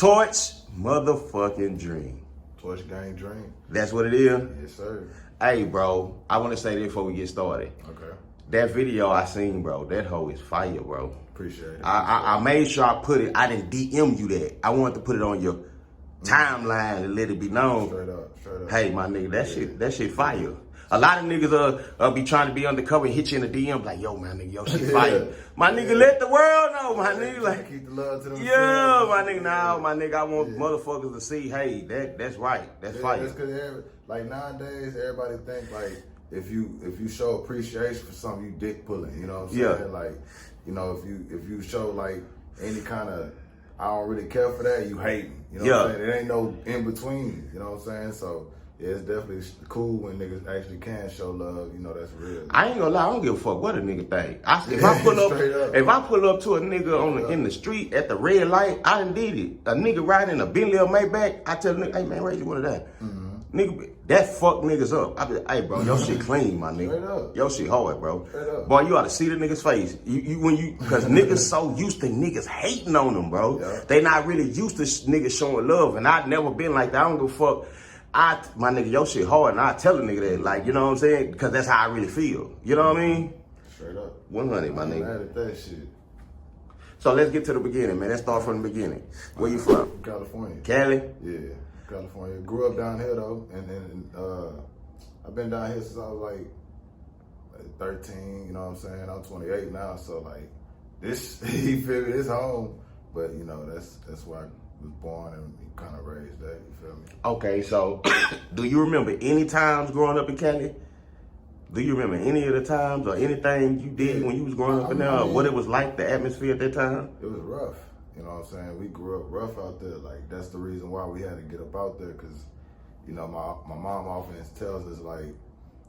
Torch motherfucking Dream. Torch Gang Dream. That's what it is? Yes, sir. Hey, bro, I want to say this before we get started. Okay. That video I seen, bro, that hoe is fire, bro. Appreciate it. I made sure I put it, I didn't DM you that. I wanted to put it on your timeline and let it be known. Straight up. Hey, my nigga, that shit fire. A lot of niggas be trying to be undercover and hit you in the DM like, yo, my nigga, yo, shit fire. My nigga, let the world know, my nigga. Like, keep the love to them. yeah, my nigga, now, my nigga, I want motherfuckers to see, hey, that's right, that's fire. That's cause like nowadays, everybody think like if you show appreciation for something, you dick pulling. You know what I'm saying? Yeah. Like, you know, if you show like any kind of I don't really care for that, you hating. You know what I'm saying? It ain't no in between. You know what I'm saying? So. Yeah, it's definitely cool when niggas actually can show love. You know, that's real. I ain't gonna lie, I don't give a fuck what a nigga think. If I pull up to a nigga in the street at the red light, I done did it. A nigga riding a Bentley or Maybach, I tell the nigga, hey man, raise you one of that. Nigga, that fuck niggas up. I be like, hey bro, your shit clean, my nigga. Your shit hard, bro. Boy, you ought to see the nigga's face. Cause niggas so used to niggas hating on them, bro. Yeah. They not really used to niggas showing love, and I've never been like that. I don't give a fuck. My nigga, your shit hard, and I tell a nigga that, like, you know what I'm saying? Because that's how I really feel. You know what I mean? Straight up. 100, my I'm nigga. mad at that shit. So let's get to the beginning, man. Let's start from the beginning. Where you from? California. Cali? Yeah, California. Grew up down here though, and I've been down here since I was like 13. You know what I'm saying? I'm 28 now, so like this, you feel me? This home, but you know that's where I was born and kind of raised that. You feel me? Okay, so do you remember any times growing up in Cali? Do you remember any of the times or anything you did when you was growing up in there? Or what it was like, the atmosphere at that time? It was rough. You know what I'm saying? We grew up rough out there. Like, that's the reason why we had to get up out there, because, you know, my mom often tells us, like,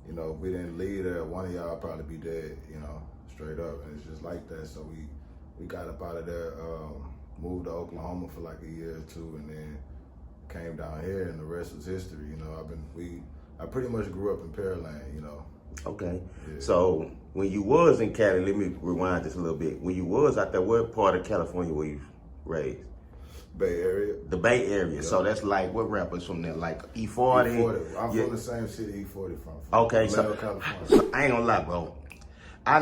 you know, if we didn't leave there, one of y'all probably be dead, you know, straight up. And it's just like that. So we got up out of there, moved to Oklahoma for like a year or two, and then came down here, and the rest was history. You know, I pretty much grew up in Pearland, you know. Okay. Yeah. So when you was in Cali, let me rewind just a little bit. When you was out there, what part of California were you raised? Bay Area. The Bay Area. Yeah. So that's like, what rappers from there? Like E40? E40. I'm from the same city E40 from. Okay, Orlando, so California. I ain't gonna lie, bro. I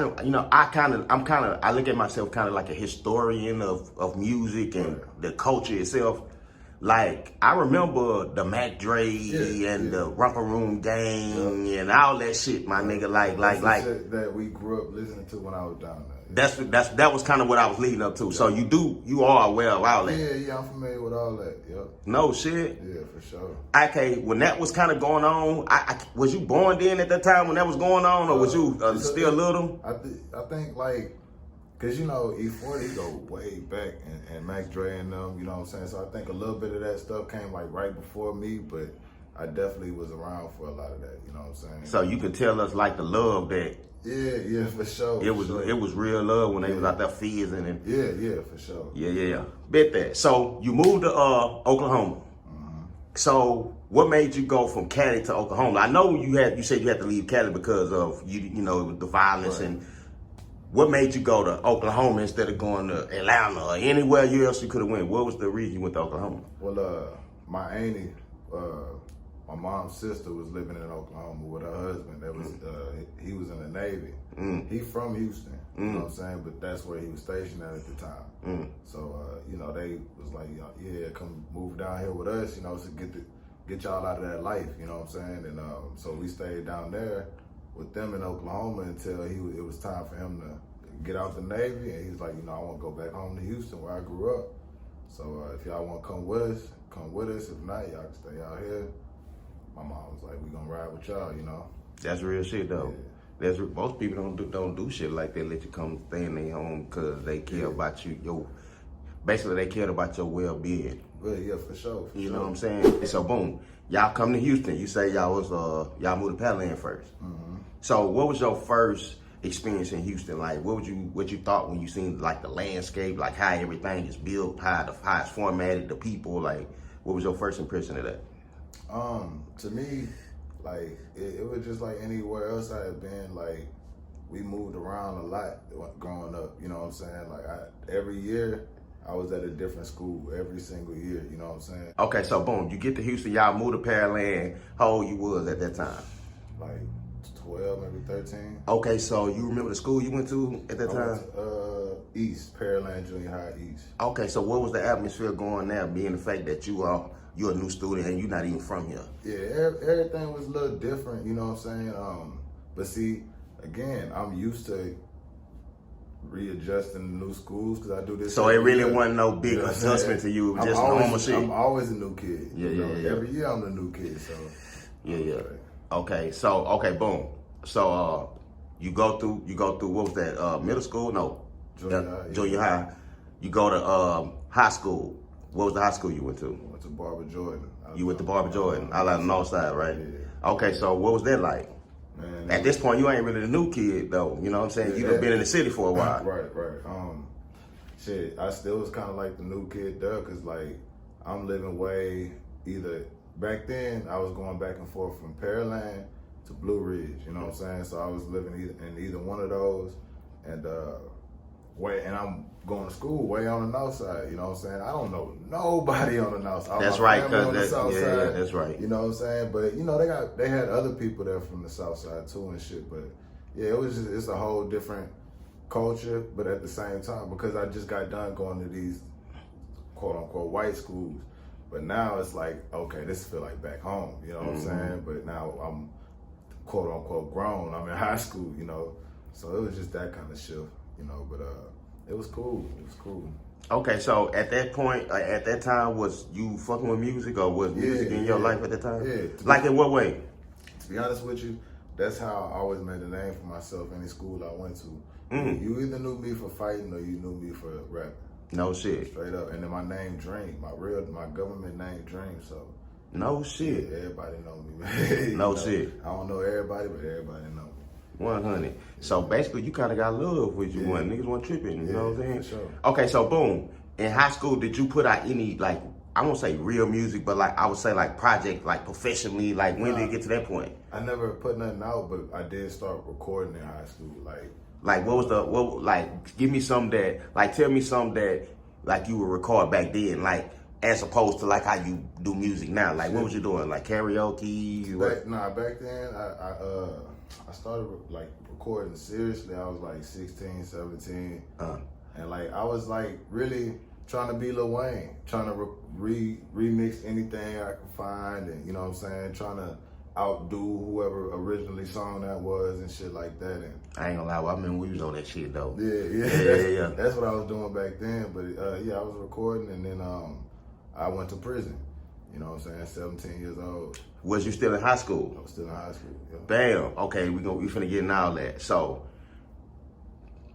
look at myself kind of like a historian of music and the culture itself. Like, I remember the Mac Dre and the Romper Room Gang and all that shit, my nigga. Like shit that we grew up listening to when I was down there. That was kind of what I was leading up to. Yeah. So you are aware of all that. Yeah, I'm familiar with all that. Yep. No shit. Yeah, for sure. Okay, when that was kind of going on, was you born then at that time when that was going on, or was you still little? I think like. Cause you know, E40 go way back, and Mac Dre and them, you know what I'm saying? So I think a little bit of that stuff came like right before me, but I definitely was around for a lot of that, you know what I'm saying? So you could tell us like the love that. Yeah, for sure. It was real love when they was out there fizzing and. Yeah, for sure. Yeah. Bet that. So you moved to Oklahoma. Mm-hmm. So what made you go from Cali to Oklahoma? I know you said you had to leave Cali because of you know the violence and. What made you go to Oklahoma instead of going to Atlanta or anywhere else you could have went? What was the reason you went to Oklahoma? Well, my auntie, my mom's sister was living in Oklahoma with her husband. That was he was in the Navy. He from Houston, you know what I'm saying? But that's where he was stationed at the time. So you know, they was like, yeah, come move down here with us, you know, to get y'all out of that life, you know what I'm saying? And so we stayed down there with them in Oklahoma until it was time for him to get out the Navy, and he's like, you know, I want to go back home to Houston where I grew up. So if y'all want to come with us. If not, y'all can stay out here. My mom was like, we gonna ride with y'all, you know. That's real shit though. Yeah. Most people don't do shit like that. Let you come stay in their home because they care about you. Basically, they cared about your well-being. Yeah, for sure. You know what I'm saying? So boom, y'all come to Houston. You say y'all moved to Pearland first. Mm-hmm. So what was your first experience in Houston like? What you thought when you seen like the landscape, like how everything is built, how it's formatted, the people, like what was your first impression of that? To me, like it was just like anywhere else I had been. Like we moved around a lot growing up. You know what I'm saying? Like every year I was at a different school every single year, you know what I'm saying? Okay, so boom, you get to Houston, y'all move to Pearland. How old you was at that time? Like 12, maybe 13. Okay, so you remember the school you went to at that I time? went to, East, Pearland Junior High East. Okay, so what was the atmosphere going there, being the fact that you're a new student and you're not even from here? Yeah, everything was a little different, you know what I'm saying? But see, again, I'm used to readjusting to new schools because I do this. So it every really year. wasn't no big You know what I'm adjustment saying? to you, it was I'm just always- normal shit. I'm always a new kid. Yeah, you know? yeah. Every year I'm the new kid, so. Yeah. Okay, so boom. So you go through what was that? Middle school? No. Junior high, yeah. Junior high. You go to high school. What was the high school you went to? I went to Barbara Jordan. You went to Barbara Jordan, out on the north side, right? Yeah. Okay, so what was that like? Man, At this point, you ain't really the new kid, though. You know what I'm saying? You've been in the city for a while. Right. Shit, I still was kind of like the new kid there, cause like I'm living way either back then I was going back and forth from Pearland to Blue Ridge. You know what I'm saying? So I was living in either one of those, and I'm going to school way on the north side. You know what I'm saying? I don't know nobody on the north side. That's My right, family on the cause south yeah, side. that's right. You know what I'm saying? But you know they had other people there from the south side too and shit. But yeah, it's a whole different culture. But at the same time, because I just got done going to these quote unquote white schools, but now it's like, okay, this feel like back home. You know what I'm saying? But now I'm quote unquote grown. I'm in high school. You know, so it was just that kind of shift. You know, but it was cool. It was cool. Okay, so at that point, at that time, was you fucking with music or was music in your life at that time? Yeah. Like in what way? To be honest with you, that's how I always made a name for myself any school I went to. You either knew me for fighting or you knew me for rapping. No shit. Straight up. And then my name Dream, my government name Dream, so No shit. yeah, everybody know me, man. No shit. I don't know everybody, but everybody know me. 100. So basically, you kind of got love with you. Niggas weren't tripping. You know what I'm saying? For sure. Okay, so boom. In high school, did you put out any like I won't say real music, but like I would say like project, like professionally? Like when did it get to that point? I never put nothing out, but I did start recording in high school. Like give me some that like tell me some that like you would record back then, like as opposed to like how you do music now. Like what was you doing? Like karaoke? Back then I started like recording seriously. I was like 16, 17. And like I was like really trying to be Lil Wayne, trying to remix anything I could find, and you know what I'm saying, trying to outdo whoever originally song that was and shit like that. And I ain't gonna lie, I remember we was on that shit though. Yeah. That's what I was doing back then. But yeah, I was recording, and then I went to prison. You know what I'm saying? 17 years old. Was you still in high school? I was still in high school. Yeah. Bam. Okay, we finna get into all that. So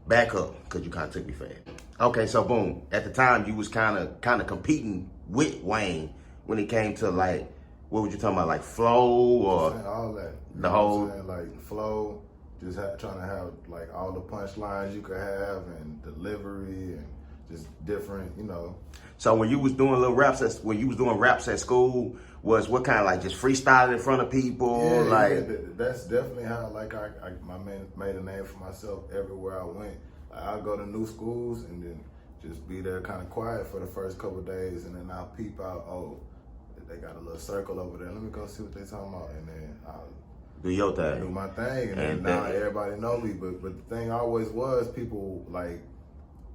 back up, cause you kind of took me fast. Okay, so boom. At the time, you was kind of competing with Wayne when it came to like, what were you talking about, like flow or all that? The whole like flow, just trying to have like all the punchlines you could have and delivery and just different, you know. So when you was doing little raps, when you was doing raps at school, was what kind of like just freestyling in front of people? Yeah, that's definitely how like I made a name for myself everywhere I went. I'll go to new schools and then just be there kind of quiet for the first couple of days, and then I'll peep out, oh, they got a little circle over there. Let me go see what they talking about, and then I'll do your thing. Do my thing, and then now everybody know me. But the thing always was people like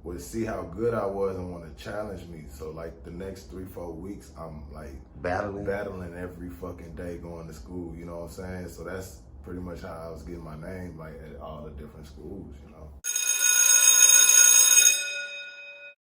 would see how good I was and want to challenge me. So like the next 3-4 weeks, I'm like battling every fucking day going to school. You know what I'm saying? So that's pretty much how I was getting my name, like at all the different schools. You know.